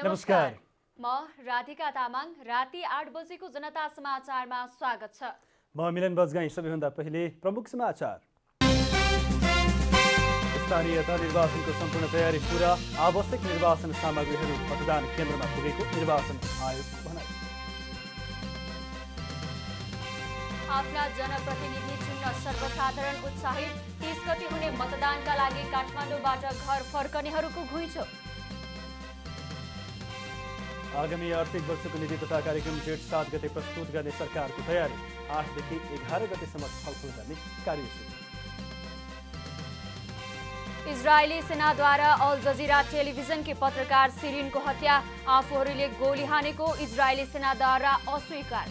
नमस्कार। म राधिका तामाङ। राति 8 बजेको जनता समाचारमा स्वागत छ। म मिलन बजगाई। सबैभन्दा पहिले प्रमुख समाचार। स्थानीय तह निर्वाचनको सम्पूर्ण तयारी पूरा। आवश्यक निर्वाचन सामग्रीहरू मतदान केन्द्रमा पुगेको निर्वाचन आयोग भनाई। आफ्ना जनप्रतिनिधि चुन्न सर्वसाधारण उत्साहित। 30 गते हुने मतदानका लागि काठमाडौँबाट घर फर्कनेहरूको घुइँचो। आगामी आर्थिक वर्षको नीति तथा कार्यक्रम जेठ 7 गते प्रस्तुत गर्ने सरकारको तयारी। 8 देखि 11 गतेसम्म छलफल गर्ने कार्यसूची। इजरायली सेनाद्वारा अल जजिरा टेलिभिजनकी पत्रकार सिरिनको हत्या। आफूहरूले गोली हानेको इजरायली सेनाद्वारा अस्वीकार।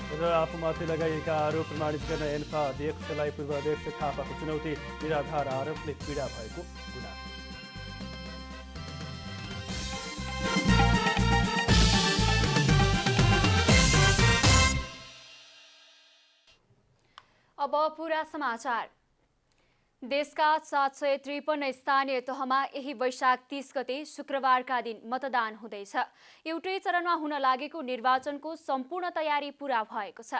र आफूमाथि लगाइएका आरोप प्रमाणित गर्न एन्फा अध्यक्षलाई पूर्व अध्यक्ष थापाको चुनौती। निराधार आरोपले पीडा भएको गुनासो। अब पूरा समाचार। देशका 753 स्थानीय तहमा यही वैशाख 30 गते शुक्रबारका दिन मतदान हुँदैछ। एउटै चरणमा हुन लागेको निर्वाचनको सम्पूर्ण तयारी पूरा भएको छ।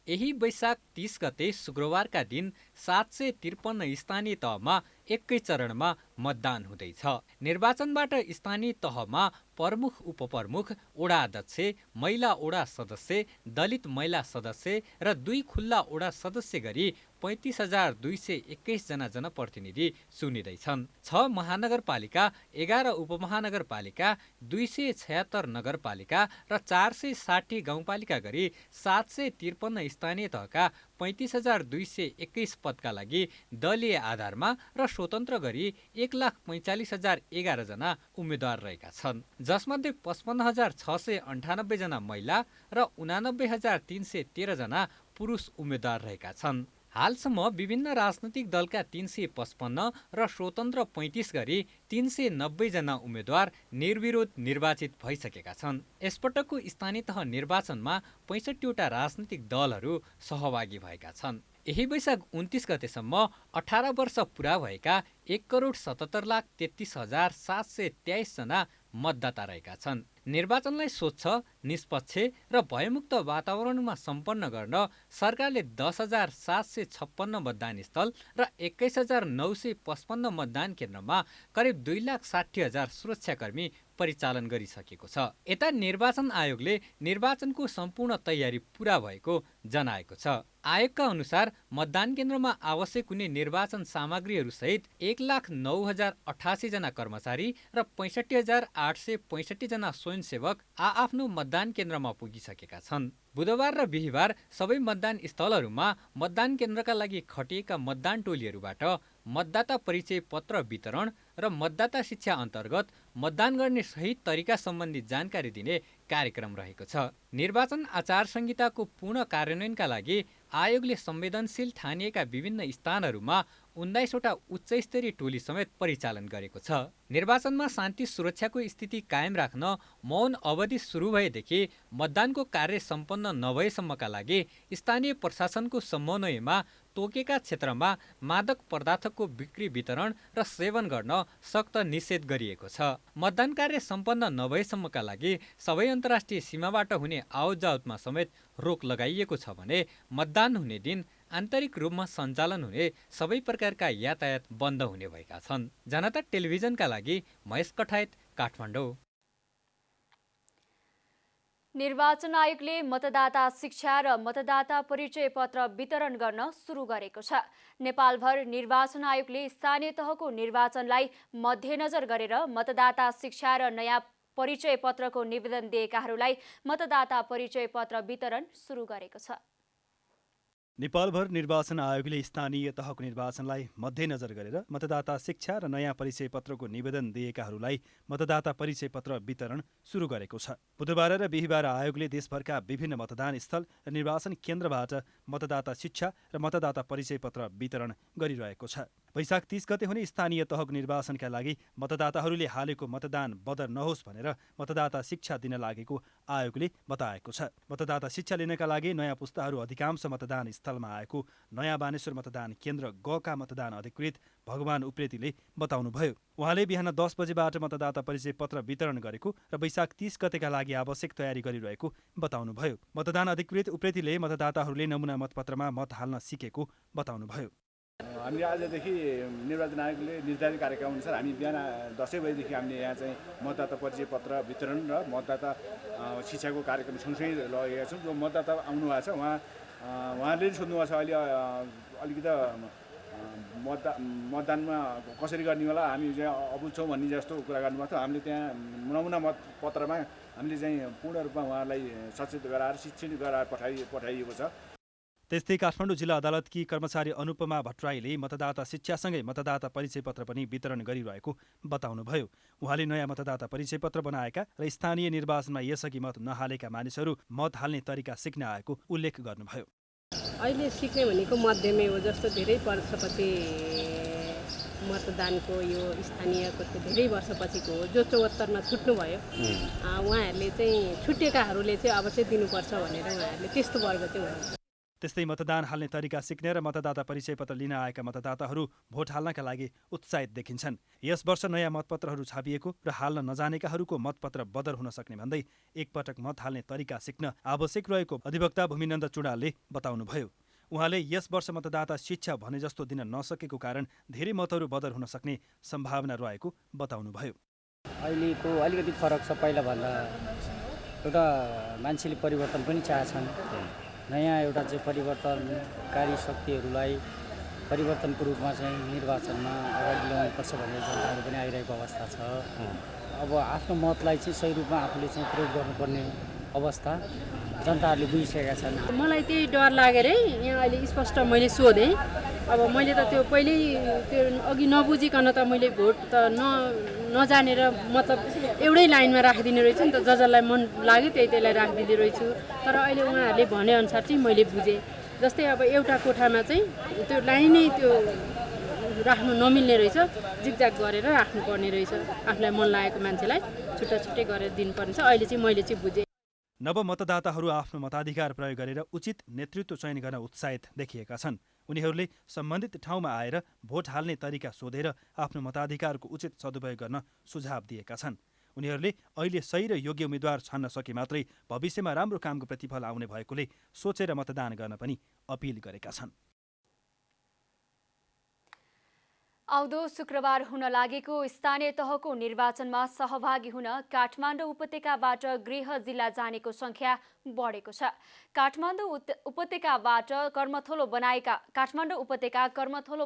यही वैशाख 30 गते शुक्रबारका दिन 753 स्थानीय तहमा एकै चरणमा मतदान हुँदैछ। निर्वाचनबाट स्थानीय तहमा प्रमुख, उपप्रमुख, ओडा अध्यक्ष, महिला ओडा सदस्य, दलित महिला सदस्य र 2 खुल्ला ओडा सदस्य गरी 35,221 जना जनप्रतिनिधि चुनिँदैछन्। 6 महानगरपालिका, 11 उपमहानगरपालिका, 276 नगरपालिका र 460 गाउँपालिका गरी 753 स्थानीय तहका 35,221 पदका लागि दलीय आधारमा र स्वतन्त्र गरी 1,45,011 जना उम्मेद्वार रहेका छन्, जसमध्ये 55,698 जना महिला र 89,313 जना पुरुष उम्मेद्वार रहेका छन्। हालसम्म विभिन्न राजनैतिक दलका 355 र स्वतन्त्र 35 गरी 390 जना उम्मेद्वार निर्विरोध निर्वाचित भइसकेका छन्। यसपटकको स्थानीय तह निर्वाचनमा 65 वटा राजनैतिक दलहरू सहभागी भएका छन्। यही वैशाख 29 गतेसम्म 18 वर्ष पुरा भएका 1,77,33,723 जना मतदाता रहेका छन्। निर्वाचनलाई स्वच्छ, निष्पक्ष र भयमुक्त वातावरणमा सम्पन्न गर्न सरकारले 10,756 मतदान स्थल र 21,955 मतदान केन्द्रमा करिब 2,60,000 सुरक्षाकर्मी परिचालन गरिसकेको छ। यता निर्वाचन आयोगले निर्वाचनको सम्पूर्ण तयारी पूरा भएको जनाएको छ। आयोगका अनुसार मतदान केन्द्रमा आवश्यक हुने निर्वाचन सामग्रीहरू सहित 1,09,088 जना कर्मचारी र 65,865 जना स्वयंसेवक आफ्नो मतदान केन्द्रमा पुगिसकेका छन्। बुधबार र बिहिबार सबै मतदान स्थलहरूमा मतदान केन्द्रका लागि खटिएका मतदान टोलीहरूबाट मतदाता परिचय पत्र वितरण र मतदाता शिक्षा अन्तर्गत मतदान गर्ने सही तरिका सम्बन्धी जानकारी दिने कार्यक्रम रहेको छ। निर्वाचन आचार संहिताको पूर्ण कार्यान्वयनका लागि आयोगले संवेदनशील ठानिएका विभिन्न स्थानहरूमा 19 वटा उच्च स्तरीय टोली समेत परिचालन गरेको छ। निर्वाचनमा शान्ति सुरक्षाको स्थिति कायम राख्न मौन अवधि सुरु भएदेखि मतदानको कार्य सम्पन्न नभएसम्मका लागि स्थानीय प्रशासनको समन्वयमा तोकेका क्षेत्रमा मादक पदार्थको बिक्री, वितरण र सेवन गर्न सख्त निषेध गरिएको छ। मतदान कार्य सम्पन्न नभएसम्मका लागि सबै अन्तर्राष्ट्रिय सीमाबाट हुने आवतजावतमा समेत रोक लगाइएको छ भने मतदान हुने दिन आन्तरिक रूपमा सञ्चालन हुने सबै प्रकारका यातायात बन्द हुने भएका छन्। जनता टेलिभिजनका लागि महेश कठायत, काठमाडौँ। निर्वाचन आयोगले मतदाता शिक्षा र मतदाता परिचय पत्र वितरण गर्न सुरु गरेको छ। नेपालभर निर्वाचन आयोगले स्थानीय तहको निर्वाचनलाई मध्यनजर गरेर मतदाता शिक्षा र नयाँ परिचय पत्रको निवेदन दिएकाहरूलाई मतदाता परिचय पत्र वितरण सुरु गरेको छ। नेपालभर निर्वाचन आयोगले स्थानीय तहको निर्वाचनलाई मध्यनजर गरेर मतदाता शिक्षा र नयाँ परिचय पत्रको निवेदन दिएकाहरूलाई मतदाता परिचय पत्र वितरण सुरु गरेको छ। बुधबार र बिहिबार आयोगले देशभरका विभिन्न मतदान स्थल र निर्वाचन केन्द्रबाट मतदाता शिक्षा र मतदाता परिचय पत्र वितरण गरिरहेको छ। वैशाख 30 गते हुने स्थानीय तहको निर्वाचनका लागि मतदाताहरूले हालेको मतदान बदर नहोस् भनेर मतदाता शिक्षा दिन लागेको आयोगले बताएको छ। मतदाता शिक्षा लिनका लागि नयाँ पुस्ताहरू अधिकांश मतदान स्थलमा आएको नयाँ बानेश्वर मतदान केन्द्र गका मतदान अधिकृत भगवान उप्रेतीले बताउनुभयो। उहाँले बिहान 10 बजेबाट मतदाता परिचय पत्र वितरण गरेको र वैशाख 30 गतेका लागि आवश्यक तयारी गरिरहेको बताउनुभयो। मतदान अधिकृत उप्रेतीले मतदाताहरूले नमुना मतपत्रमा मत हाल्न सिकेको बताउनुभयो। हामीले आजदेखि निर्वाचन आयोगले निर्धारित कार्यक्रम अनुसार हामी बिहान 10 बजेदेखि हामीले यहाँ चाहिँ मतदाता परिचय पत्र वितरण र मतदाता शिक्षाको कार्यक्रम सँगसँगै लगेका छौँ। जो मतदाता आउनुभएको छ उहाँले सोध्नुभएको छ अहिले अलिकति मतदानमा कसरी गर्ने होला हामी चाहिँ अबुझ छौँ भन्ने जस्तो कुरा गर्नुभएको थियो। हामीले त्यहाँ नमुना मतपत्रमा हामीले चाहिँ पूर्ण रूपमा उहाँलाई सचेत गराएर शिक्षित गराएर पठाइएको छ। त्यस्तै काठमाडौँ जिल्ला अदालतकी कर्मचारी अनुपमा भट्टराईले मतदाता शिक्षासँगै मतदाता परिचय पत्र पनि वितरण गरिरहेको बताउनुभयो। उहाँले नयाँ मतदाता परिचय पत्र बनाएका र स्थानीय निर्वाचनमा यसअघि मत नहालेका मानिसहरू मत हाल्ने तरिका सिक्न आएको उल्लेख गर्नुभयो। अहिले सिक्ने भनेको मध्यमै हो, जस्तो धेरै वर्षपछि मतदानको यो स्थानीयको धेरै वर्षपछिको हो, जो 74मा छुट्नुभयो। उहाँहरूले चाहिँ छुटेकाहरूले चाहिँ अब चाहिँ दिनुपर्छ भनेर उहाँहरूले त्यस्तो वर्ग चाहिँ उहाँहरू। त्यस्तै मतदान हाल्ने तरिका सिक्ने र मतदाता परिचय पत्र लिन आएका मतदाताहरू भोट हाल्नका लागि उत्साहित देखिन्छन्। यस वर्ष नयाँ मतपत्रहरू छापिएको र हाल्न नजानेकाहरूको मतपत्र बदर हुन सक्ने भन्दै एकपटक मत हाल्ने तरिका सिक्न आवश्यक रहेको अधिवक्ता भूमिनन्द चुडालले बताउनुभयो। उहाँले यस वर्ष मतदाता शिक्षा भने जस्तो दिन नसकेको कारण धेरै मतहरू बदर हुन सक्ने सम्भावना रहेको बताउनुभयो। अहिलेको अलिकति फरक छ। पहिलाभन्दा एउटा मान्छेले परिवर्तन पनि चाहछन्। नयाँ एउटा चाहिँ परिवर्तनकारी शक्तिहरूलाई परिवर्तनको रूपमा चाहिँ निर्वाचनमा अगाडि ल्याउनुपर्छ भन्ने जनताहरू पनि आइरहेको अवस्था छ। अब आफ्नो मतलाई चाहिँ सही रूपमा आफूले चाहिँ प्रयोग गर्नुपर्ने अवस्था जनताहरूले बुझिसकेका छन्। मलाई त्यही डर लागेरै यहाँ अहिले स्पष्ट मैले सोधेँ। अब मैले त त्यो पहिल्यै त्यो अघि नबुझिकन त मैले भोट त नजानेर मतलब एउटै लाइनमा राखिदिने रहेछु नि त, जसलाई मन लाग्यो त्यसलाई राखिदिँदै रहेछु। तर अहिले उहाँहरूले भनेअनुसार चाहिँ मैले बुझेँ। जस्तै अब एउटा कोठामा चाहिँ त्यो लाइनै त्यो राख्नु नमिल्ने रहेछ, जिगजाग गरेर राख्नुपर्ने रहेछ। आफूलाई मन लागेको मान्छेलाई छुट्टा छुट्टै गरेर दिनुपर्ने छ। अहिले चाहिँ मैले चाहिँ बुझेँ। नव मतदाताहरू आफ्नो मताधिकार प्रयोग गरेर उचित नेतृत्व चयन गर्न उत्साहित देखिएका छन्। उनीहरूले सम्बन्धित ठाउँमा आएर भोट हाल्ने तरिका सोधेर आफ्नो मताधिकारको उचित सदुपयोग गर्न सुझाव दिएका छन्। उनीहरूले अहिले सही र योग्य उम्मेद्वार छान्न सके मात्रै भविष्यमा राम्रो कामको प्रतिफल आउने भएकोले सोचेर मतदान गर्न पनि अपिल गरेका छन्। आउँदो शुक्रबार हुन लागेको स्थानीय तहको निर्वाचनमा सहभागी हुन काठमाडौँ उपत्यकाबाट गृह जिल्ला जानेको संख्या बढेको छ। काठमाडौँ उपत्यका कर्मथलो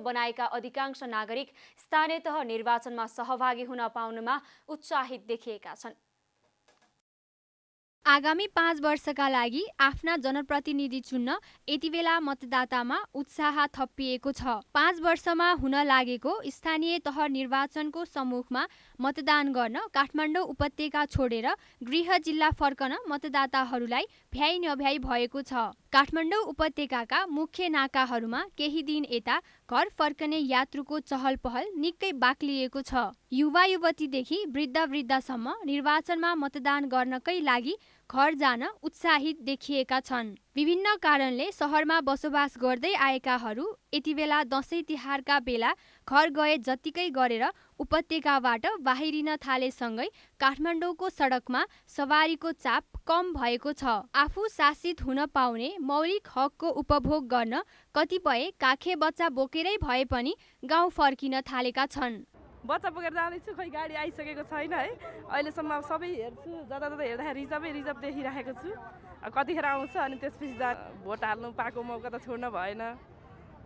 बनाएका अधिकांश नागरिक स्थानीय तह निर्वाचनमा सहभागी हुन पाउनमा उत्साहित देखिएका छन्। आगामी 5 वर्षका लागि आफ्ना जनप्रतिनिधि चुन्न यति बेला मतदातामा उत्साह थपिएको छ। 5 वर्षमा हुन लागेको स्थानीय तह निर्वाचनको सम्मुखमा मतदान गर्न काठमाडौँ उपत्यका छोडेर गृह जिल्ला फर्कन मतदाताहरूलाई भ्याइ नभ्याइ भएको छ। काठमाडौँ उपत्यकाका मुख्य नाकाहरूमा केही दिन यता घर फर्कने यात्रुको चहल पहल निकै बाक्लिएको छ। युवा युवतीदेखि वृद्ध वृद्धसम्म निर्वाचनमा मतदान गर्नकै लागि घर जान उत्साहित देखिएका छन्। विभिन्न कारणले सहरमा बसोबास गर्दै आएकाहरू यति बेला दशैं तिहारका बेला घर गए जत्तिकै गरेर उपत्यकाबाट बाहिरिन थालेसँगै काठमाडौँको सडकमा सवारीको चाप कम भएको छ। आफू शासित हुन पाउने मौलिक हकको उपभोग गर्न कतिपय काखे बच्चा बोकेरै भए पनि गाउँ फर्किन थालेका छन्। बच्चा बोकेर जाँदैछु, खोइ गाडी आइसकेको छैन है। अहिलेसम्म अब सबै हेर्छु, जता जता हेर्दाखेरि रिजर्भ देखिराखेको छु। कतिखेर आउँछ अनि त्यसपछि भोट हाल्नु पाएको मौका त छोड्न भएन।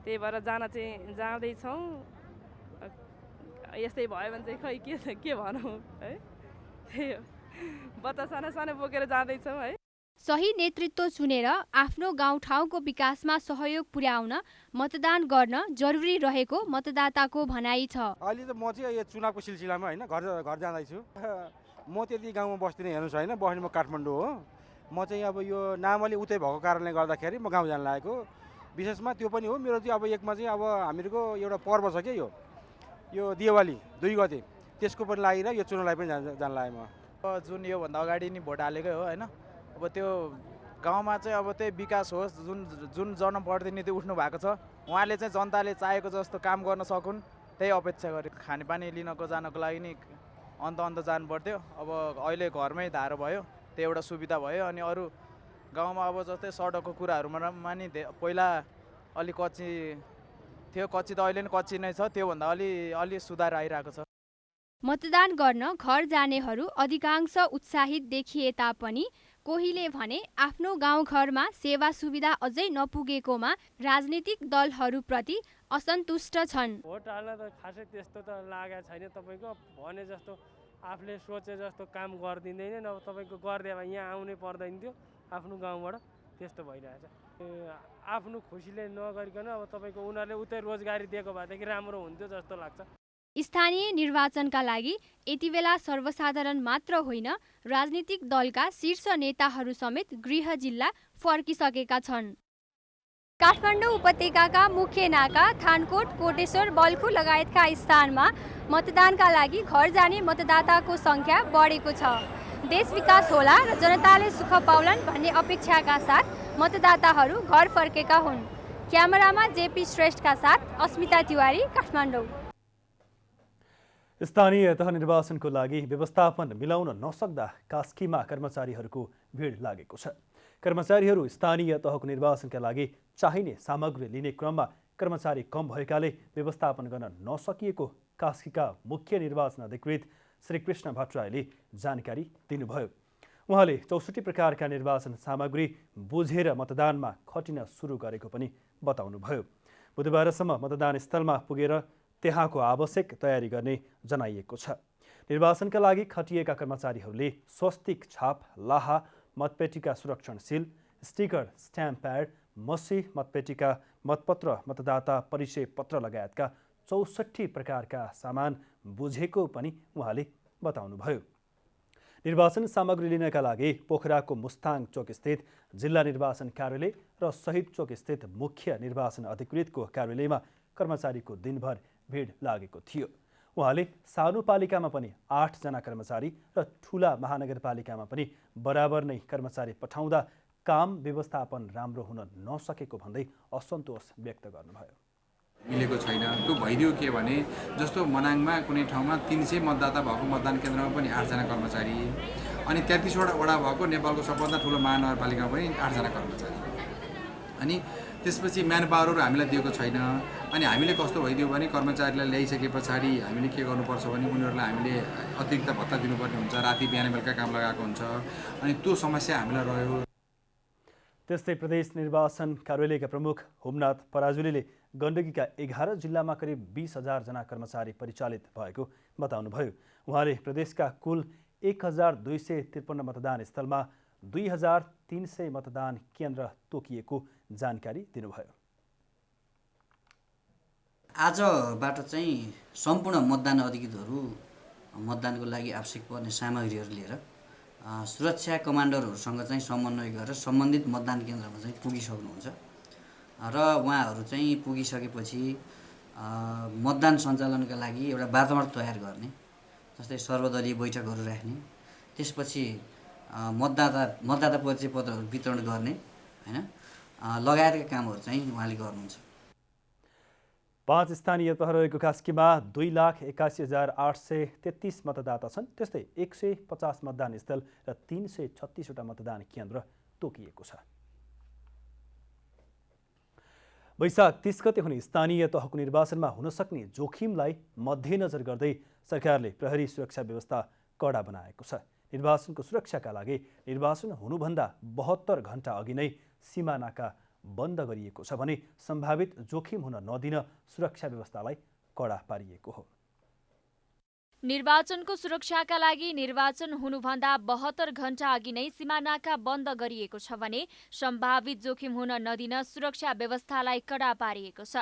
त्यही भएर जाँदैछौँ। यस्तै भयो भने चाहिँ खै के भनौँ है। त्यही हो, बच्चा सानो सानो बोकेर जाँदैछौँ है। सही नेतृत्व चुनेर आफ्नो गाउँठाउँको विकासमा सहयोग पुर्याउन मतदान गर्न जरुरी रहेको मतदाताको भनाइ छ। अहिले त म चाहिँ यो चुनावको सिलसिलामा होइन घर जाँदैछु। म त्यति गाउँमा बस्दिनँ, हेर्नुहोस् होइन, बस्ने म काठमाडौँ हो। म चाहिँ अब यो नामले उतै भएको कारणले गर्दाखेरि म गाउँ जान लागेको। विशेषमा त्यो पनि हो मेरो चाहिँ अब एकमा चाहिँ अब हामीहरूको एउटा पर्व छ क्या यो दिवाली 2 गते त्यसको पनि लागि र यो चुनावलाई पनि जान लाग्यो म। जुन योभन्दा अगाडि नि भोट हालेकै हो होइन। अब त्यो गाउँमा चाहिँ अब त्यही विकास होस्, जुन जनप्रतिनिधि उठ्नु भएको छ उहाँले चाहिँ जनताले चाहेको जस्तो काम गर्न सकुन् त्यही अपेक्षा गरे। खानेपानी लिनको जानको लागि नि अन्त जानु पर्थ्यो, अब अहिले घरमै धारो भयो, त्यो एउटा सुविधा भयो। अनि अरू गाउँमा अब जस्तै सडकको कुराहरूमा नि पहिला अलि कच्ची थियो, कच्ची त अहिले नि कच्ची नै छ, त्योभन्दा अलि सुधार आइरहेको छ। मतदान गर्न घर जानेहरू अधिकांश उत्साहित देखिए तापनि कोहीले भने आफ्नो गाउँघरमा सेवा सुविधा अझै नपुगेकोमा राजनीतिक दलहरूप्रति असन्तुष्ट छन्। भोट हाल्न त खासै त्यस्तो त लागेको छैन, तपाईँको भने जस्तो आफूले सोचे जस्तो काम गरिदिँदैन। अब तपाईँको गरिदिए भए यहाँ आउनै पर्दैन थियो आफ्नो गाउँबाट, त्यस्तो भइरहेछ। आफ्नो खुसीले नगरिकन अब तपाईँको उनीहरूले उतै रोजगारी दिएको भएदेखि राम्रो हुन्थ्यो जस्तो लाग्छ। स्थानीय निर्वाचनका लागि यति बेला सर्वसाधारण मात्र होइन राजनीतिक दलका शीर्ष नेताहरू समेत गृह जिल्ला फर्किसकेका छन्। काठमाडौँ उपत्यकाका मुख्य नाका थानकोट, कोटेश्वर, बल्खु लगायतका स्थानमा मतदानका लागि घर जाने मतदाताको सङ्ख्या बढेको छ। देश विकास होला र जनताले सुख पाउलान् भन्ने अपेक्षाका साथ मतदाताहरू घर फर्केका हुन्। क्यामेरामा जेपी श्रेष्ठका साथ अस्मिता तिवारी, काठमाडौँ। स्थानीय तह निर्वाचनको लागि व्यवस्थापन मिलाउन नसक्दा कास्कीमा कर्मचारीहरूको भिड लागेको छ। कर्मचारीहरू स्थानीय तहको निर्वाचनका लागि चाहिने सामग्री लिने क्रममा कर्मचारी कम भएकाले व्यवस्थापन गर्न नसकिएको कास्कीका मुख्य निर्वाचन अधिकृत श्रीकृष्ण भट्टराईले जानकारी दिनुभयो। उहाँले 64 प्रकारका निर्वाचन सामग्री बुझेर मतदानमा खटिन सुरु गरेको पनि बताउनुभयो। बुधबारसम्म मतदान स्थलमा पुगेर त्यहाँको आवश्यक तयारी गर्ने जनाइएको छ। निर्वाचनका लागि खटिएका कर्मचारीहरूले स्वस्तिक छाप, लाहा, मतपेटिका सुरक्षण सील, स्टिकर, स्ट्याम्प प्याड, मसी, मतपेटिका, मतपत्र, मतदाता परिचय पत्र लगायतका 64 प्रकारका सामान बुझेको पनि उहाँले बताउनुभयो। निर्वाचन सामग्री लिनका लागि पोखराको मुस्ताङ चोक स्थित जिल्ला निर्वाचन कार्यालय र शहीद चोक स्थित मुख्य निर्वाचन अधिकृतको कार्यालयमा कर्मचारीको दिनभर भिड लागेको थियो। उहाँले सानो पालिकामा पनि 8 जना कर्मचारी र ठुला महानगरपालिकामा पनि बराबर नै कर्मचारी पठाउँदा काम व्यवस्थापन राम्रो हुन नसकेको भन्दै असन्तोष व्यक्त गर्नुभयो। मिलेको छैन। त्यो भइदियो के भने जस्तो मनाङमा कुनै ठाउँमा 300 मतदाता भएको मतदान केन्द्रमा पनि 8 जना कर्मचारी, अनि 33वटा वडा भएको नेपालको सबभन्दा ठुलो महानगरपालिकामा पनि 8 जना कर्मचारी। अनि त्यसपछि म्यान पावरहरू हामीलाई दिएको छैन। अनि हामीले कस्तो भइदियो भने कर्मचारीलाई ल्याइसके पछाडि हामीले के गर्नुपर्छ भने उनीहरूलाई हामीले अतिरिक्त भत्ता दिनुपर्ने हुन्छ, राति बिहान बेलुका काम लगाएको हुन्छ, अनि त्यो समस्या हामीलाई रह्यो। त्यस्तै प्रदेश निर्वाचन कार्यालयका प्रमुख होमनाथ पराजुलीले गण्डकीका 11 जिल्लामा करिब 20,000 जना कर्मचारी परिचालित भएको बताउनुभयो। उहाँले प्रदेशका कुल 1253 मतदान स्थलमा 2300 मतदान केन्द्र तोकिएको जानकारी दिनुभयो। आजबाट चाहिँ सम्पूर्ण मतदान अधिकृतहरू मतदानको लागि आवश्यक पर्ने सामग्रीहरू लिएर सुरक्षा कमान्डरहरूसँग चाहिँ समन्वय गरेर सम्बन्धित मतदान केन्द्रमा चाहिँ पुगिसक्नुहुन्छ र उहाँहरू चाहिँ पुगिसकेपछि मतदान सञ्चालनका लागि एउटा वातावरण तयार गर्ने, जस्तै सर्वदलीय बैठकहरू राख्ने, त्यसपछि मतदाता परिचय पत्रहरू वितरण गर्ने हैन लगायतका कामहरू चाहिँ उहाँले गर्नुहुन्छ। 5 स्थानीय तह रहेको कास्कीमा 2,81,833 मतदाता छन्। त्यस्तै 150 मतदान स्थल र 336वटा मतदान केन्द्र तोकिएको छ। वैशाख 30 गते हुने स्थानीय तहको निर्वाचनमा हुन सक्ने जोखिमलाई मध्यनजर गर्दै सरकारले प्रहरी सुरक्षा व्यवस्था कडा बनाएको छ। निर्वाचनको सुरक्षाका लागि निर्वाचन हुनुभन्दा 72 घण्टा अघि नै सीमा नाका बन्द गरिएको छ भने सम्भावित जोखिम हुन नदिन सुरक्षा व्यवस्थालाई कडा पारिएको हो। निर्वाचनको सुरक्षाका लागि निर्वाचन हुनुभन्दा 72 घण्टा अघि नै सीमानाका बन्द गरिएको छ भने सम्भावित जोखिम हुन नदिन सुरक्षा व्यवस्थालाई कडा पारिएको छ।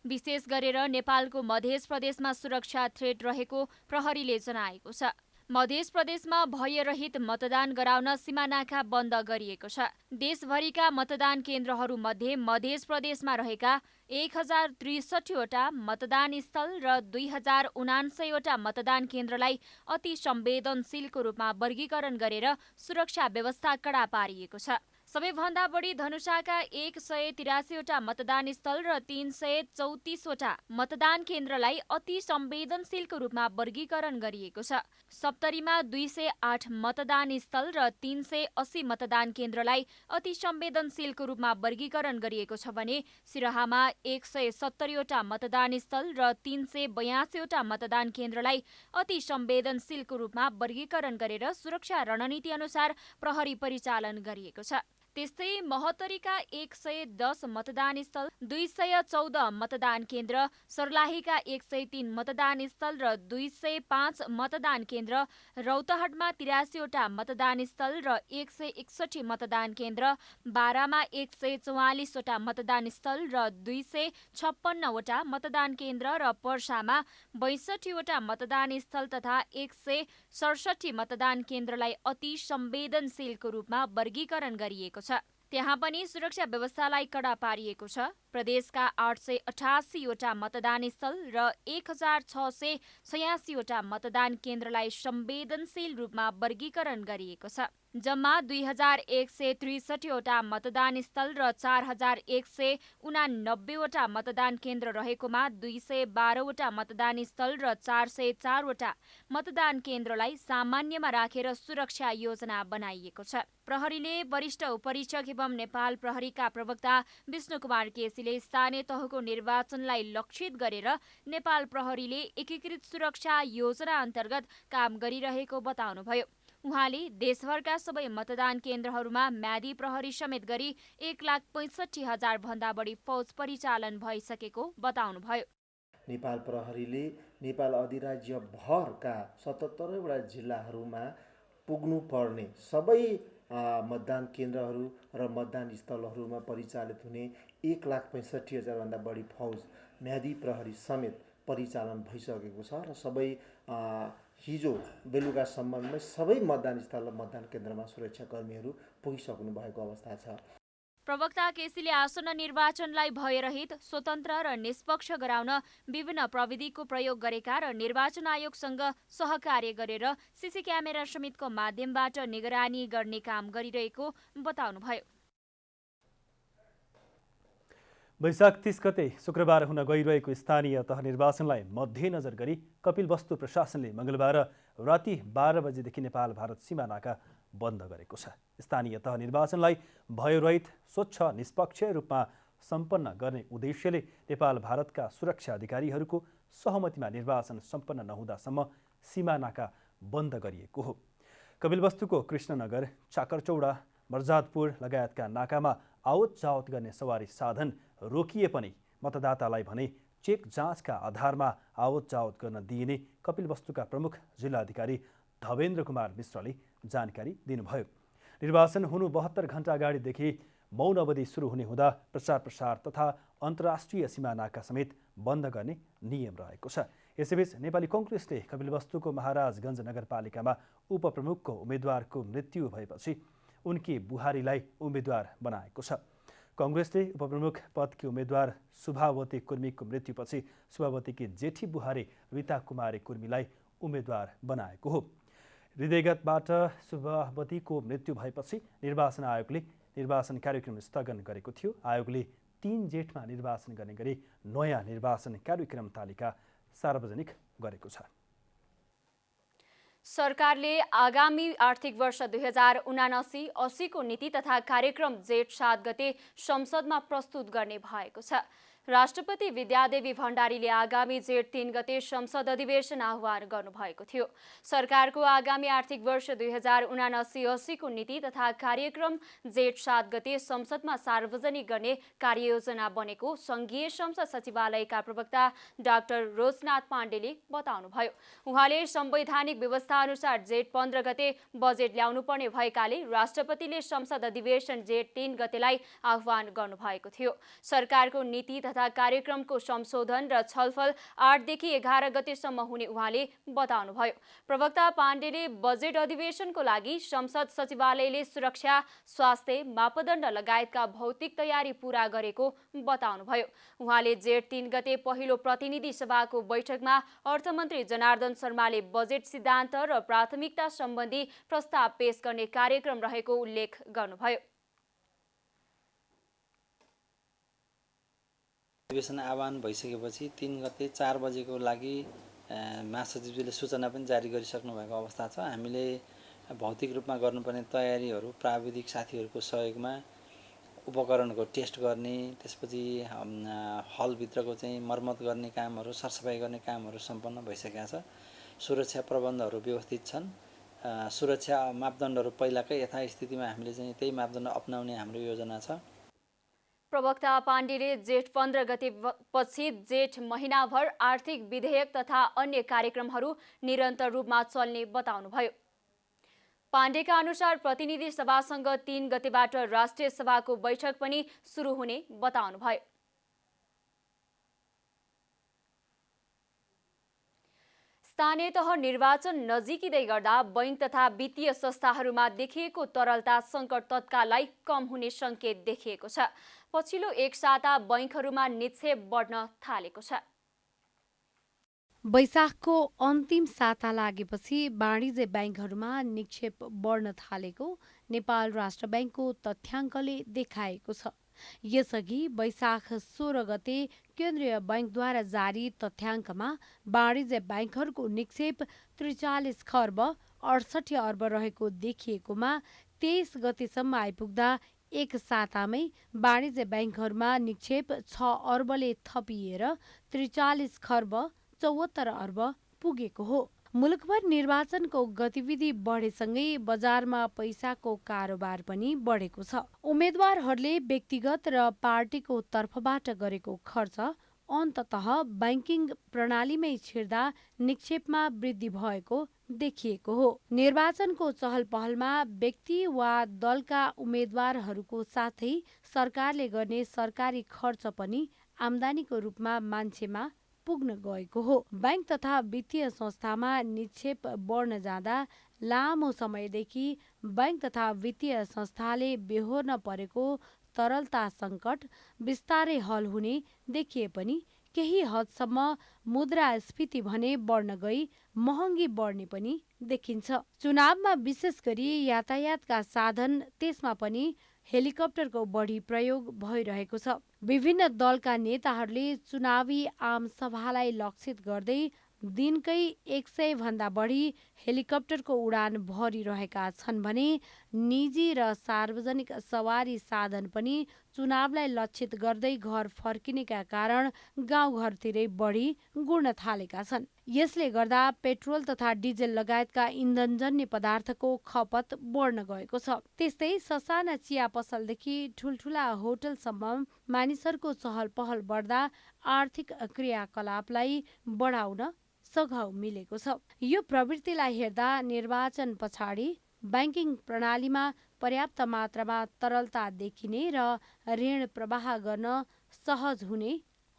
विशेष गरेर नेपालको मध्य प्रदेशमा सुरक्षा थ्रेट रहेको प्रहरीले जनाएको छ। मध्य प्रदेशमा भयरहित मतदान गराउन सीमानाका बन्द गरिएको छ। देशभरिका मतदान केन्द्रहरूमध्ये मध्य प्रदेशमा रहेका 1063वटा मतदान स्थल र 2079वटा मतदान केन्द्रलाई अति संवेदनशीलको रूपमा वर्गीकरण गरेर सुरक्षा व्यवस्था कडा पारिएको छ। सबैभन्दा बढी धनुषाका 183वटा मतदान स्थल र 334वटा मतदान केन्द्रलाई अति संवेदनशीलको रूपमा वर्गीकरण गरिएको छ। सप्तरीमा 208 मतदान स्थल र 380 मतदान केन्द्रलाई अति संवेदनशीलको रूपमा वर्गीकरण गरिएको छ भने सिरहामा 170वटा मतदान स्थल र 382वटा मतदान केन्द्रलाई अति संवेदनशीलको रूपमा वर्गीकरण गरेर सुरक्षा रणनीति अनुसार प्रहरी परिचालन गरिएको छ। त्यस्तै महोत्तरीका 110 मतदान स्थल, 214 मतदान केन्द्र, सर्लाहीका 103 मतदान स्थल र 205 मतदान केन्द्र, रौतहटमा 83वटा मतदान स्थल र 161 मतदान केन्द्र, बारामा 144वटा मतदान स्थल र 256वटा मतदान केन्द्र र पर्सामा 62वटा मतदान स्थल तथा 167 मतदान केन्द्रलाई अति संवेदनशीलको रूपमा वर्गीकरण गरिएको छ। त्यहाँ पनि सुरक्षा व्यवस्थालाई कडा पारिएको छ। प्रदेशका 888वटा मतदान स्थल र 1686वटा मतदान केन्द्रलाई संवेदनशील रूपमा वर्गीकरण गरिएको छ। जम्मा 2163वटा मतदान स्थल र 4189वटा मतदान केन्द्र रहेकोमा 212वटा मतदान स्थल र 404वटा मतदान केन्द्रलाई सामान्यमा राखेर सुरक्षा योजना बनाइएको छ। प्रहरीले वरिष्ठ उपरीक्षक एवं नेपाल प्रहरीका प्रवक्ता विष्णु कुमार केसीले स्थानीय तहको निर्वाचनलाई लक्षित गरेर नेपाल प्रहरीले एकीकृत सुरक्षा योजना अन्तर्गत काम गरिरहेको बताउनुभयो। उहाँले देशभरका सबै मतदान केन्द्रहरूमा म्यादी प्रहरी समेत गरी 1,65,000 भन्दा बढी फौज परिचालन भइसकेको बताउनुभयो। नेपाल प्रहरीले नेपाल अधिराज्य भरका 77वटा जिल्लाहरूमा पुग्नुपर्ने सबै मतदान केन्द्रहरू र मतदान स्थलहरूमा परिचालित हुने 1,65,000 भन्दा बढी फौज म्यादी प्रहरी समेत परिचालन भइसकेको छ र सबै हिजो बेलुकासम्ममै सबै मतदान स्थल र मतदान केन्द्रमा सुरक्षाकर्मीहरू पुगिसक्नु भएको अवस्था छ। प्रवक्ता केसीले आसन्न निर्वाचनलाई भयरहित, स्वतन्त्र र निष्पक्ष गराउन विभिन्न प्रविधिको प्रयोग गरेका र निर्वाचन आयोगसँग सहकार्य गरेर सीसी क्यामेरा समेतको माध्यमबाट निगरानी गर्ने काम गरिरहेको बताउनुभयो। वैशाख 30 गते शुक्रबार हुन गइरहेको स्थानीय तह निर्वाचनलाई मध्यनजर गरी कपिलवस्तु प्रशासनले मङ्गलबार राति 12 बजेदेखि नेपाल भारत सीमा नाका बन्द गरेको छ। स्थानीय तह निर्वाचनलाई भयरहित, स्वच्छ, निष्पक्ष रूपमा सम्पन्न गर्ने उद्देश्यले नेपाल भारतका सुरक्षा अधिकारीहरूको सहमतिमा निर्वाचन सम्पन्न नहुँदासम्म सीमा नाका बन्द गरिएको हो। कपिलवस्तुको कृष्णनगर, चाकरचौडा, मर्जादपुर लगायतका नाकामा आवत जावत गर्ने सवारी साधन रोकिए पनि मतदातालाई भने चेक जाँचका आधारमा आवत जावत गर्न दिइने कपिलवस्तुका प्रमुख जिल्लाधिकारी धवेन्द्र कुमार मिश्रले जानकारी दिनुभयो। निर्वाचन हुनु 72 घण्टा अगाडिदेखि मौन अवधि सुरु हुने हुँदा प्रचार प्रसार तथा अन्तर्राष्ट्रिय सीमा नाका समेत बन्द गर्ने नियम रहेको छ। यसैबीच नेपाली कङ्ग्रेसले कपिलवस्तुको महाराजगञ्ज नगरपालिकामा उपप्रमुखको उम्मेद्वारको मृत्यु भएपछि उनकी बुहारीलाई उम्मेद्वार बनाएको छ। कङ्ग्रेसले उपप्रमुख पदकी उम्मेद्वार सुभावती कुर्मीको मृत्युपछि सुभावतीकी जेठी बुहारी रीता कुमारी कुर्मीलाई उम्मेद्वार बनाएको हो। हृदयघातबाट सुभावतीको मृत्यु भएपछि निर्वाचन आयोगले निर्वाचन कार्यक्रम स्थगन गरेको थियो। आयोगले 3 जेठमा निर्वाचन गर्ने गरी नयाँ निर्वाचन कार्यक्रम तालिका सार्वजनिक गरेको छ। सरकारले आगामी आर्थिक वर्ष 2079-80 को नीति तथा कार्यक्रम जेठ 7 गते संसदमा प्रस्तुत गर्ने भएको छ। राष्ट्रपति विद्यादेवी भण्डारीले आगामी जेठ 3 गते संसद अधिवेशन आह्वान गर्नुभएको थियो। सरकारको आगामी आर्थिक वर्ष 2079-80 को नीति तथा कार्यक्रम जेठ 7 गते संसदमा सार्वजनिक गर्ने कार्ययोजना बनेको संघीय संसद सचिवालयका प्रवक्ता डाक्टर रोजनाथ पाण्डेले बताउनुभयो। उहाँले संवैधानिक व्यवस्था व्यवस्थाअनुसार जेठ 15 गते बजेट ल्याउनुपर्ने भएकाले राष्ट्रपतिले संसद अधिवेशन जेठ 3 गतेलाई आह्वान गर्नुभएको थियो। सरकारको नीति तथा कार्यक्रमको संशोधन र छलफल 8 देखि 11 गतेसम्म हुने उहाँले बताउनुभयो। प्रवक्ता पाण्डेले बजेट अधिवेशनको लागि संसद सचिवालयले सुरक्षा, स्वास्थ्य, मापदण्ड लगायतका भौतिक तयारी पूरा गरेको बताउनुभयो। उहाँले जेठ 3 गते पहिलो प्रतिनिधि सभाको बैठकमा अर्थमन्त्री जनार्दन शर्माले बजेट सिद्धान्त र प्राथमिकता सम्बन्धी प्रस्ताव पेश गर्ने कार्यक्रम रहेको उल्लेख गर्नुभयो। अधिवेशन आह्वान भइसकेपछि 3 गते 4 बजेको लागि महासचिवले सूचना पनि जारी गरिसक्नु भएको अवस्था छ। हामीले भौतिक रूपमा गर्नुपर्ने तयारीहरू प्राविधिक साथीहरूको सहयोगमा उपकरणको टेस्ट गर्ने, त्यसपछि हलभित्रको चाहिँ मर्मत गर्ने कामहरू, सरसफाइ गर्ने कामहरू सम्पन्न भइसकेका छ। सुरक्षा प्रबन्धहरू व्यवस्थित छन्। सुरक्षा मापदण्डहरू पहिलाकै यथास्थितिमा हामीले चाहिँ त्यही मापदण्ड अपनाउने हाम्रो योजना छ। प्रवक्ता पाण्डेले जेठ 15 गते पछि जेठ महिनाभर आर्थिक विधेयक तथा अन्य कार्यक्रमहरू निरन्तर रूपमा चल्ने बताउनुभयो। पाण्डेका अनुसार प्रतिनिधि सभासँग 3 गतेबाट राष्ट्रिय सभाको बैठक पनि सुरु हुने बताउनुभयो। स्थानीय तह निर्वाचन नजिकिँदै गर्दा बैंक तथा वित्तीय संस्थाहरूमा देखिएको तरलता सङ्कट तत्काललाई कम हुने सङ्केत देखिएको छ। पछिल्लो एक साता बैंकहरूमा निक्षेप बढ्न थालेको छ। वैशाखको अन्तिम साता लागेपछि वाणिज्य ब्याङ्कहरूमा निक्षेप बढ्न थालेको नेपाल राष्ट्र ब्याङ्कको तथ्याङ्कले देखाएको छ। यसअघि वैशाख 16 गते केन्द्रीय बैङ्कद्वारा जारी तथ्याङ्कमा वाणिज्य ब्याङ्कहरूको निक्षेप 43 खर्ब 68 अर्ब रहेको देखिएकोमा 23 गतेसम्म आइपुग्दा एक सातामै वाणिज्य ब्याङ्कहरूमा निक्षेप 6 अर्बले थपिएर 43 खर्ब 74 अर्ब पुगेको हो। मुलुकभर निर्वाचनको गतिविधि बढेसँगै बजारमा पैसाको कारोबार पनि बढेको छ। उम्मेद्वारहरूले व्यक्तिगत र पार्टीको तर्फबाट गरेको खर्च अन्ततः ब्याङ्किङ प्रणालीमै छिर्दा निक्षेपमा वृद्धि भएको देखिएको हो। निर्वाचनको चहल पहलमा व्यक्ति वा दलका उम्मेद्वारहरूको साथै सरकारले गर्ने सरकारी खर्च पनि आम्दानीको रूपमा मान्छेमा पुग्न गएको हो। बैंक तथा वित्तीय संस्थामा निक्षेप बढ्न जाँदा लामो समयदेखि बैंक तथा वित्तीय संस्थाले बेहोर्न परेको तरलता सङ्कट बिस्तारै हल हुने देखिए पनि केही हदसम्म मुद्रास्फीति भने बढ्न गई महँगी बढ्ने पनि देखिन्छ। चुनावमा विशेष गरी यातायातका साधन, त्यसमा पनि हेलिकप्टरको बढी प्रयोग भइरहेको छ। विभिन्न दलका नेताहरूले चुनावी आमसभालाई लक्षित गर्दै दिनकै 100 भन्दा बढी हेलिकप्टरको उडान भरिरहेका छन् भने निजी र सार्वजनिक सवारी साधन पनि चुनावलाई लक्षित गर्दै घर फर्किनेका कारण गाउँघरतिरै बढी गुड्न थालेका छन्। यसले गर्दा पेट्रोल तथा डिजेल लगायतका इन्धनजन्य पदार्थको खपत बढ्न गएको छ। त्यस्तै ससाना चिया पसलदेखि ठुल्ठुला होटलसम्म मानिसहरूको चहल पहल बढ्दा आर्थिक क्रियाकलापलाई बढाउन सघाउ मिलेको छ। यो प्रवृत्तिलाई हेर्दा निर्वाचन पछाडि ब्याङ्किङ प्रणालीमा पर्याप्त मात्रामा तरलता देखिने र ऋण प्रवाह गर्न सहज हुने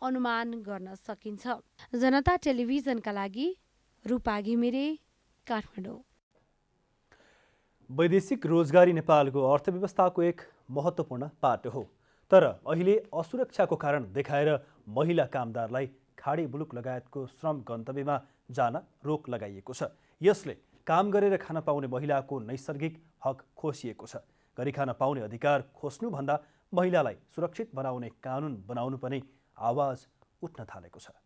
अनुमान गर्न सकिन्छ। जनता टेलिभिजनका लागि रूपा घिमिरे, काठमाडौँ। वैदेशिक रोजगारी नेपालको अर्थव्यवस्थाको एक महत्त्वपूर्ण पाटो हो, तर अहिले असुरक्षाको कारण देखाएर महिला कामदारलाई खाडी मुलुक लगायतको श्रम गन्तव्यमा जान रोक लगाइएको छ। यसले काम गरेर खान पाउने महिलाको नैसर्गिक हक खोसिएको छ। गरी खान पाउने अधिकार खोस्नुभन्दा महिलालाई सुरक्षित बनाउने कानुन बनाउनु पनि आवाज उठ्न थालेको छ।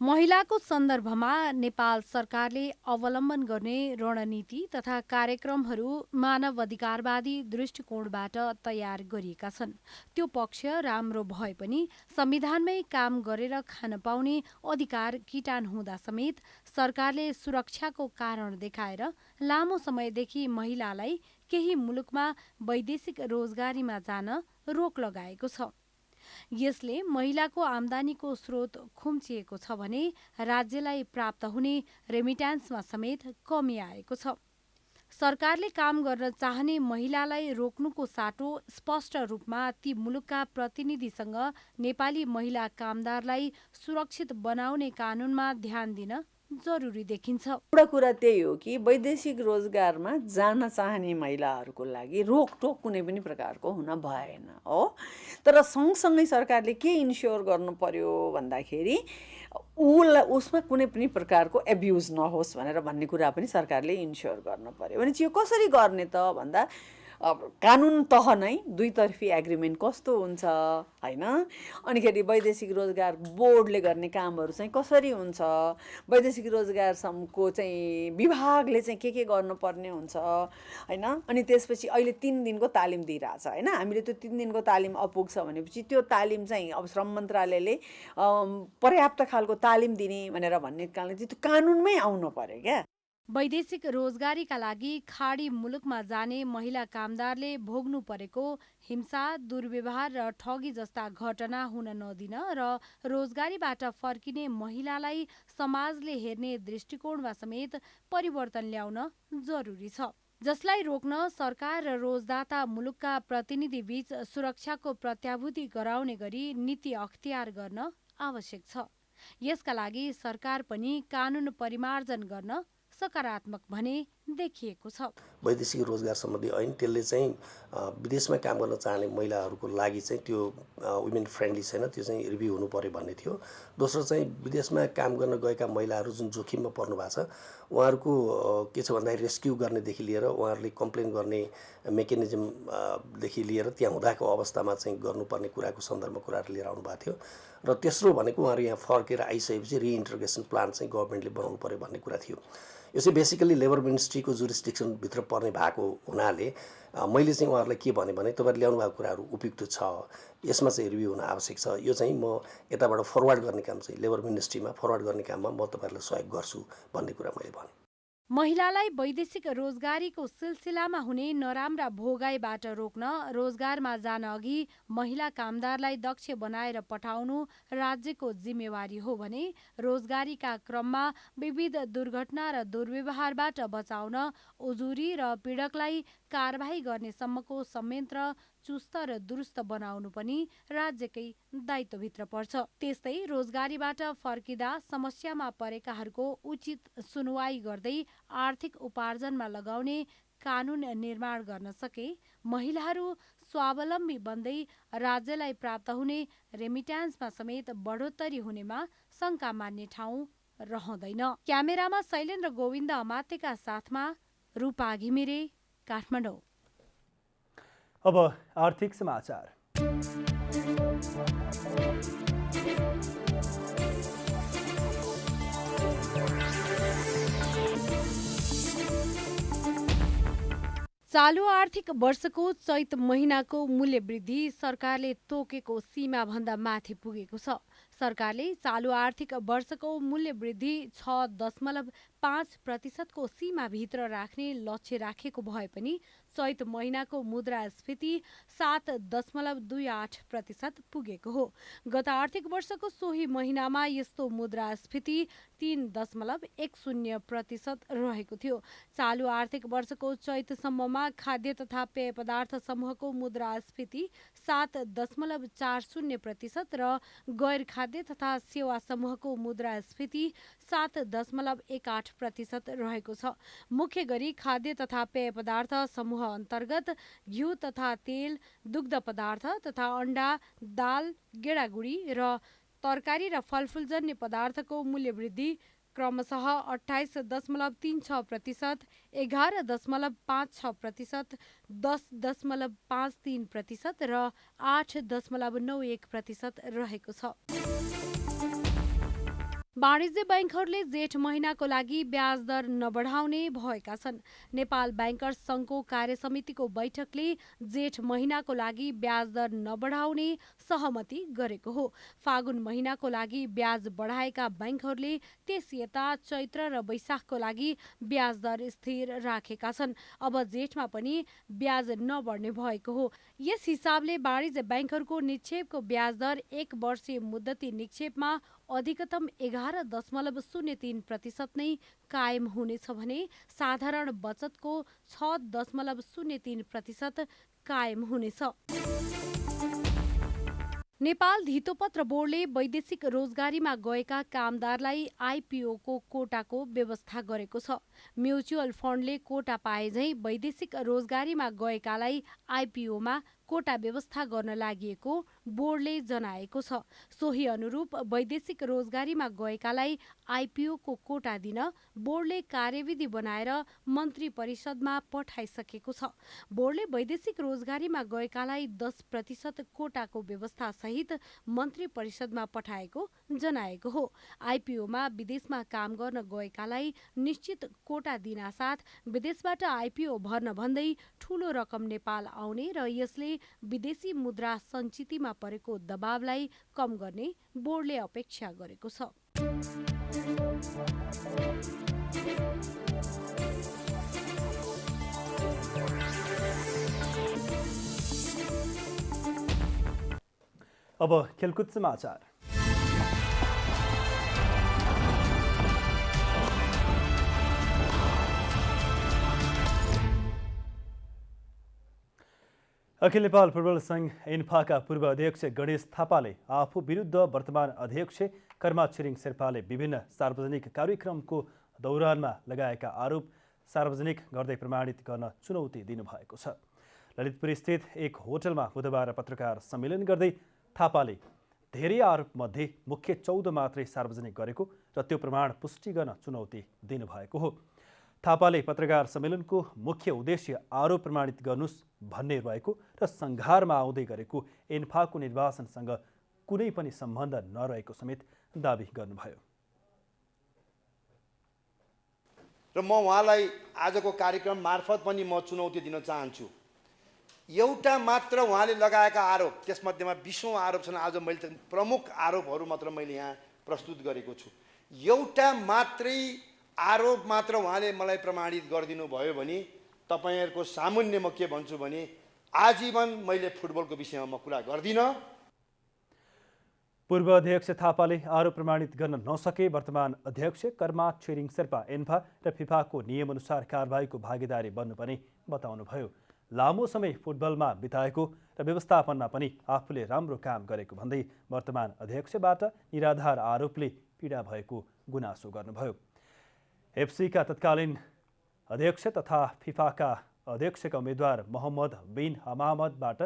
महिलाको सन्दर्भमा नेपाल सरकारले अवलम्बन गर्ने रणनीति तथा कार्यक्रमहरू मानव अधिकारवादी दृष्टिकोणबाट तयार गरिएका छन्। त्यो पक्ष राम्रो भए पनि संविधानमै काम गरेर खान पाउने अधिकार किटान हुँदा समेत सरकारले सुरक्षाको कारण देखाएर लामो समयदेखि महिलालाई केही मुलुकमा वैदेशिक रोजगारीमा जान रोक लगाएको छ। यसले महिलाको आम्दानीको स्रोत खुम्चिएको छ भने राज्यलाई प्राप्त हुने रेमिट्यान्समा समेत कमी आएको छ। सरकारले काम गर्न चाहने महिलालाई रोक्नुको साटो स्पष्ट रूपमा ती मुलुकका प्रतिनिधिसँग नेपाली महिला कामदारलाई सुरक्षित बनाउने कानुनमा ध्यान दिन जरुरी देखिन्छ। एउटा कुरा त्यही हो कि वैदेशिक रोजगारमा जान चाहने महिलाहरूको लागि रोकटोक कुनै पनि प्रकारको हुन भएन हो। तर सँगसँगै सरकारले के इन्स्योर गर्नु पर्यो भन्दाखेरि उसमा कुनै पनि प्रकारको एब्युज नहोस् भन्ने कुरा पनि सरकारले इन्स्योर गर्नु पर्यो। भने चाहिँ यो कसरी गर्ने त भन्दा कानुन तह नै दुईतर्फी एग्रिमेन्ट कस्तो हुन्छ हैन, अनिखेरि वैदेशिक रोजगार बोर्डले गर्ने कामहरू चाहिँ कसरी हुन्छ, वैदेशिक रोजगारको चाहिँ विभागले चाहिँ के गर्नुपर्ने हुन्छ हैन। अनि त्यसपछि अहिले 3 दिनको तालिम दिइरहेछ हैन। हामीले त्यो 3 दिनको तालिम अपुग्छ भनेपछि त्यो तालिम चाहिँ अब श्रम मन्त्रालयले पर्याप्त खालको तालिम दिने भनेर भन्ने कारणले चाहिँ त्यो कानुनमै आउनु पर्यो क्या। वैदेशिक रोजगारीका लागि खाडी मुलुकमा जाने महिला कामदारले भोग्नु परेको हिंसा, दुर्व्यवहार र ठगी जस्ता घटना हुन नदिन र रोजगारीबाट फर्किने महिलालाई समाजले हेर्ने दृष्टिकोणमा समेत परिवर्तन ल्याउन जरुरी छ, जसलाई रोक्न सरकार र रोजदाता मुलुकका प्रतिनिधिबीच सुरक्षाको प्रत्याभूति गराउने गरी नीति अख्तियार गर्न आवश्यक छ। यसका लागि सरकार पनि कानुन परिमार्जन गर्न सकारात्मक भने देखिएको छ। वैदेशिक रोजगार सम्बन्धी ऐन त्यसले चाहिँ विदेशमा काम गर्न चाहने महिलाहरूको लागि चाहिँ त्यो वुमेन फ्रेन्डली छैन, त्यो चाहिँ रिभ्यू हुनु पर्यो भन्ने थियो। दोस्रो चाहिँ विदेशमा काम गर्न गएका महिलाहरू जुन जोखिममा पर्नु भएको छ उहाँहरूको के छ भन्दाखेरि रेस्क्यु गर्नेदेखि लिएर उहाँहरूले कम्प्लेन गर्ने मेकानिजमदेखि लिएर त्यहाँ हुँदाको अवस्थामा चाहिँ गर्नुपर्ने कुराको सन्दर्भमा कुराहरू लिएर आउनु भएको थियो। र तेस्रो भनेको उहाँहरू यहाँ फर्केर आइसकेपछि रिइन्टग्रेसन प्लान चाहिँ गभर्मेन्टले बनाउनु पर्यो भन्ने कुरा थियो। यो चाहिँ बेसिकली लेबर मिनिस्ट्रीको जुरिस्डिक्सनभित्र पर्ने भएको हुनाले मैले चाहिँ उहाँहरूलाई के भने तपाईँहरू ल्याउनु भएको कुराहरू उपयुक्त छ, यसमा चाहिँ रिभ्यू हुन आवश्यक छ। यो चाहिँ म यताबाट फरवर्ड गर्ने काम चाहिँ लेबर मिनिस्ट्रीमा फरवर्ड गर्ने काममा म तपाईँहरूलाई सहयोग गर्छु भन्ने कुरा मैले भने। महिलालाई वैदेशिक रोजगारीको सिलसिलामा हुने नराम्रा भोगाइबाट रोक्न रोजगारमा जान अघि महिला कामदारलाई दक्ष बनाएर पठाउनु राज्यको जिम्मेवारी हो भने रोजगारीका क्रममा विविध दुर्घटना र दुर्व्यवहारबाट बचाउन उजुरी र पीडकलाई कारबाही गर्ने सम्मको संयन्त्र चुस्त र दुरुस्त बनाउनु पनि राज्यकै दायित्वभित्र पर्छ। त्यस्तै रोजगारीबाट फर्किँदा समस्यामा परेकाहरूको उचित सुनवाई गर्दै आर्थिक उपार्जनमा लगाउने कानुन निर्माण गर्न सके महिलाहरू स्वावलम्बी बन्दै राज्यलाई प्राप्त हुने रेमिट्यान्समा समेत बढोत्तरी हुनेमा शङ्का मान्ने ठाउँ रहँदैन। क्यामेरामा शैलेन्द्र गोविन्द अमात्यका साथमा रूपा घिमिरे, काठमाडौँ। अब आर्थिक समाचार। चालु आर्थिक वर्षको चैत महिनाको मूल्य वृद्धि सरकारले तोकेको सीमाभन्दा माथि पुगेको छ। सरकारले चालु आर्थिक वर्षको मूल्य वृद्धि 6.5% को सीमाभित्र राख्ने लक्ष्य राखेको भए पनि चैत महिनाको मुद्रास्फीति 7.28% पुगेको हो। गत आर्थिक वर्षको सोही महिनामा यस्तो मुद्रास्फीति 3.10% रहेको थियो। चालु आर्थिक वर्षको चैतसम्ममा खाद्य तथा पेय पदार्थ समूहको मुद्रास्फीति 7.40% र गैर खाद्य तथा सेवा समूहको मुद्रास्फीति 7.18% रहेको छ। मुख्य गरी खाद्य तथा पेय पदार्थ समूह अन्तर्गत घिउ तथा तेल, दुग्ध पदार्थ तथा अन्डा, दाल, गेडागुडी र तरकारी र फलफुलजन्य पदार्थको मूल्य वृद्धि क्रमशः 28.36%, 11.56%, 10.53% र 8.91% रहेको छ। वाणिज्य ब्याङ्कहरूले जेठ महिनाको लागि ब्याज दर नबढाउने भएका छन्। नेपाल ब्याङ्कर्स सङ्घको कार्यसमितिको बैठकले जेठ महिनाको लागि ब्याज दर नबढाउने सहमति गरेको हो। फागुन महिनाको लागि ब्याज बढाएका ब्याङ्कहरूले त्यस यता चैत्र र वैशाखको लागि ब्याज दर स्थिर राखेका छन्। अब जेठमा पनि ब्याज नबढ्ने भएको हो। यस हिसाबले वाणिज्य ब्याङ्कहरूको निक्षेपको ब्याज दर 1 वर्षीय मुद्दती निक्षेपमा अधिकतम 11.03% नै कायम हुनेछ भने साधारण बचतको 6.03% कायम हुनेछ। नेपाल धितोपत्र बोर्डले वैदेशिक रोजगारीमा गएका कामदारलाई आइपिओको कोटाको व्यवस्था गरेको छ। म्युचुअल फन्डले कोटा पाए झैँ वैदेशिक रोजगारीमा गएकालाई आइपिओमा कोटा व्यवस्था गर्न लागि बोर्डले जनाएको छ। सोही अनुरूप वैदेशिक रोजगारीमा गएकालाई आइपिओको कोटा दिन बोर्डले कार्यविधि बनाएर मन्त्री परिषदमा पठाइसकेको छ। बोर्डले वैदेशिक रोजगारीमा गएकालाई 10% कोटाको व्यवस्था सहित मन्त्री परिषदमा पठाएको जनाएको हो। आइपिओमा विदेशमा काम गर्न गएकालाई निश्चित कोटा दिनासाथ विदेशबाट आइपिओ भर्न भन्दै ठूलो रकम नेपाल आउने र यसले विदेशी मुद्रा सञ्चितिमा परेको दबावलाई कम गर्ने बोर्डले अपेक्षा गरेको छ। अब खेलकुद समाचार। अखिल नेपाल फुटबल सङ्घ एन्फाका पूर्व अध्यक्ष गणेश थापाले आफू विरुद्ध वर्तमान अध्यक्ष कर्मा छिरिङ शेर्पाले विभिन्न सार्वजनिक कार्यक्रमको दौरानमा लगाएका आरोप सार्वजनिक गर्दै प्रमाणित गर्न चुनौती दिनुभएको छ। ललितपुर स्थित एक होटलमा बुधबार पत्रकार सम्मेलन गर्दै थापाले धेरै आरोपमध्ये मुख्य 14 मात्रै सार्वजनिक गरेको र त्यो प्रमाण पुष्टि गर्न चुनौती दिनुभएको हो। थापाले पत्रकार सम्मेलनको मुख्य उद्देश्य आरोप प्रमाणित गर्नुस् भन्ने रहेको र सङ्घारमा आउँदै गरेको एन्फाको निर्वाचनसँग कुनै पनि सम्बन्ध नरहेको समेत दाबी गर्नुभयो। र म उहाँलाई आजको कार्यक्रम मार्फत पनि म चुनौती दिन चाहन्छु। एउटा मात्र उहाँले लगाएका आरोप, त्यसमध्येमा 20औं आरोप छन्। आज मैले प्रमुख आरोपहरू मात्र मैले यहाँ प्रस्तुत गरेको छु। एउटा मात्रै आरोप मात्र उहाँले मलाई प्रमाणित गरिदिनु भयो भने तपाईहरुको सामुन्य म के भन्छु भने आजीवन मैले फुटबलको विषयमा म कुरा गर्दिनँ। पूर्व अध्यक्ष थापाले आरोप प्रमाणित गर्न नसके वर्तमान अध्यक्ष कर्मा छिरिङ शेर्पा एन्फा र फिफाको नियमअनुसार कारबाहीको भागीदारी बन्नुपर्ने बताउनुभयो। लामो समय फुटबलमा बिताएको र व्यवस्थापनमा पनि आफूले राम्रो काम गरेको भन्दै वर्तमान अध्यक्षबाट निराधार आरोपले पीडा भएको गुनासो गर्नुभयो। एफसीका तत्कालीन अध्यक्ष तथा फिफाका अध्यक्षका उम्मेद्वार मोहम्मद बिन हमामदबाट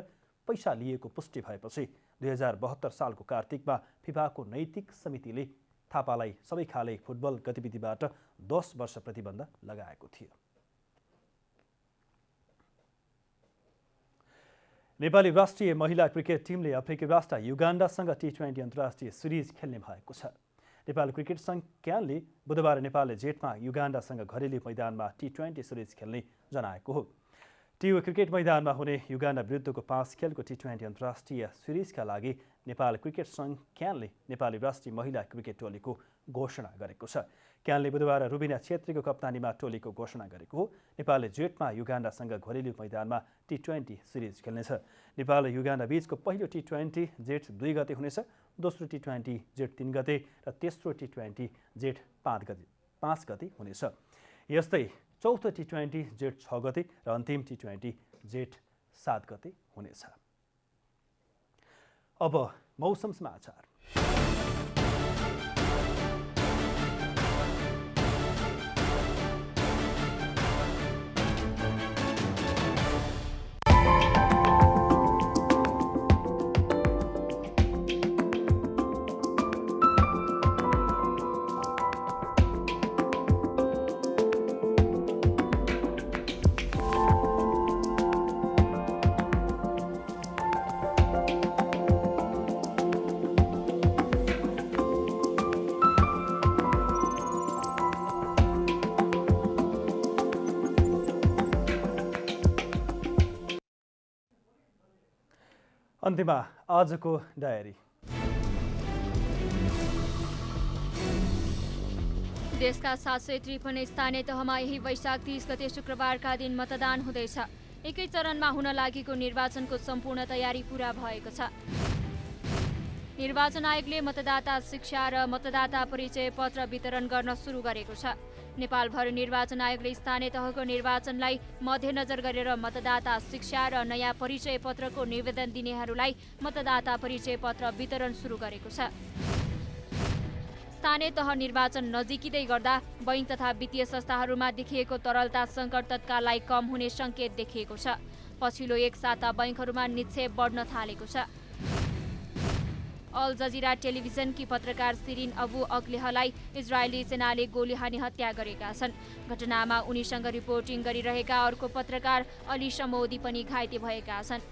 पैसा लिएको पुष्टि भएपछि 2072 सालको कार्तिकमा फिफाको नैतिक समितिले थापालाई सबै खाले फुटबल गतिविधिबाट 10 वर्ष प्रतिबन्ध लगाएको थियो। नेपाली राष्ट्रिय महिला क्रिकेट टिमले अफ्रिकी राष्ट्र युगान्डासँग टी20 अन्तर्राष्ट्रिय सिरिज खेल्ने भएको छ। नेपाल क्रिकेट सङ्घ क्यानले बुधबार नेपालले जेठमा युगान्डासँग घरेलु मैदानमा टी20 सिरिज खेल्ने जनाएको हो। टियु क्रिकेट मैदानमा हुने युगान्डा विरुद्धको 5 खेलको टी20 अन्तर्राष्ट्रिय सिरिजका लागि नेपाल क्रिकेट सङ्घ क्यानले नेपाली राष्ट्रिय महिला क्रिकेट टोलीको घोषणा गरेको छ। क्यानले बुधबार रुबिना छेत्रीको कप्तानीमा टोलीको घोषणा गरेको हो। नेपालले जेठमा युगान्डासँग घरेलु मैदानमा टी20 सिरिज खेल्नेछ। नेपाल र युगान्डा बीचको पहिलो टी20 जेठ 2 गते हुनेछ, दोस्रो टी20 जेठ 3 गते र तेस्रो टी20 जेठ 5 गते हुनेछ। यस्तै चौथो टी20 जेठ 6 गते र अन्तिम टी20 जेठ 7 गते हुनेछ। अब मौसम समाचार। अन्त्यमा आजको डायरी। देशका 753 स्थानीय तहमा यही वैशाख 30 गते शुक्रबारका दिन मतदान हुँदैछ। एकै चरणमा हुन लागेको निर्वाचनको सम्पूर्ण तयारी पूरा भएको छ। निर्वाचन आयोगले मतदाता शिक्षा र मतदाता परिचय पत्र वितरण गर्न सुरु गरेको छ। नेपालभर निर्वाचन आयोगले स्थानीय तहको निर्वाचनलाई मध्यनजर गरेर मतदाता शिक्षा र नयाँ परिचय पत्रको निवेदन दिनेहरूलाई मतदाता परिचय पत्र वितरण सुरु गरेको छ। स्थानीय तह निर्वाचन नजिकिँदै गर्दा बैंक तथा वित्तीय संस्थाहरूमा देखिएको तरलता सङ्कट तत्काललाई कम हुने सङ्केत देखिएको छ। पछिल्लो एक साता बैंकहरूमा निक्षेप बढ्न थालेको छ। अल जजिरा टेलिभिजनकी पत्रकार सिरिन अबु अक्लेहलाई इजरायली सेनाले गोली हानी हत्या गरेका छन्। घटनामा उनीसँग रिपोर्टिङ गरिरहेका अर्को पत्रकार अली समोदी पनि घाइते भएका छन्।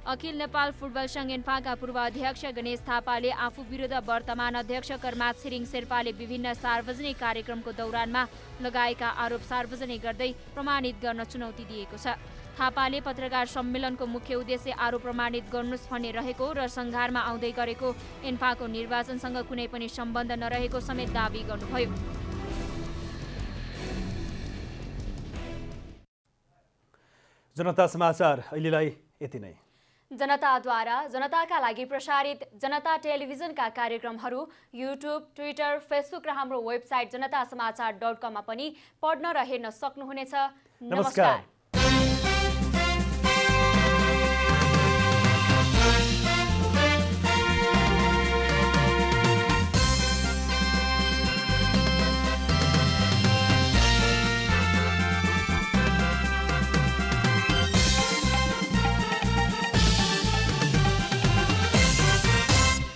अखिल नेपाल फुटबल सङ्घ एन्फाका पूर्व अध्यक्ष गणेश थापाले आफू विरुद्ध वर्तमान अध्यक्ष कर्मा छिरिङ शेर्पाले विभिन्न सार्वजनिक कार्यक्रमको दौरानमा लगाएका आरोप सार्वजनिक गर्दै प्रमाणित गर्न चुनौती दिएको छ। थापाले पत्रकार सम्मेलनको मुख्य उद्देश्य आरोप प्रमाणित गर्नुस् भन्ने रहेको र संघारमा आउँदै गरेको एन्फाको निर्वाचनसँग कुनै पनि सम्बन्ध नरहेको समेत दावी गर्नुभयो। जनता समाचार अहिलेलाई यति नै। जनताद्वारा जनताका लागि प्रसारित जनता टेलिभिजनका कार्यक्रमहरू युट्युब, ट्विटर, फेसबुक र हाम्रो वेबसाइट जनतासमाचार.com मा पनि पढ्न र हेर्न सक्नुहुनेछ। नमस्कार।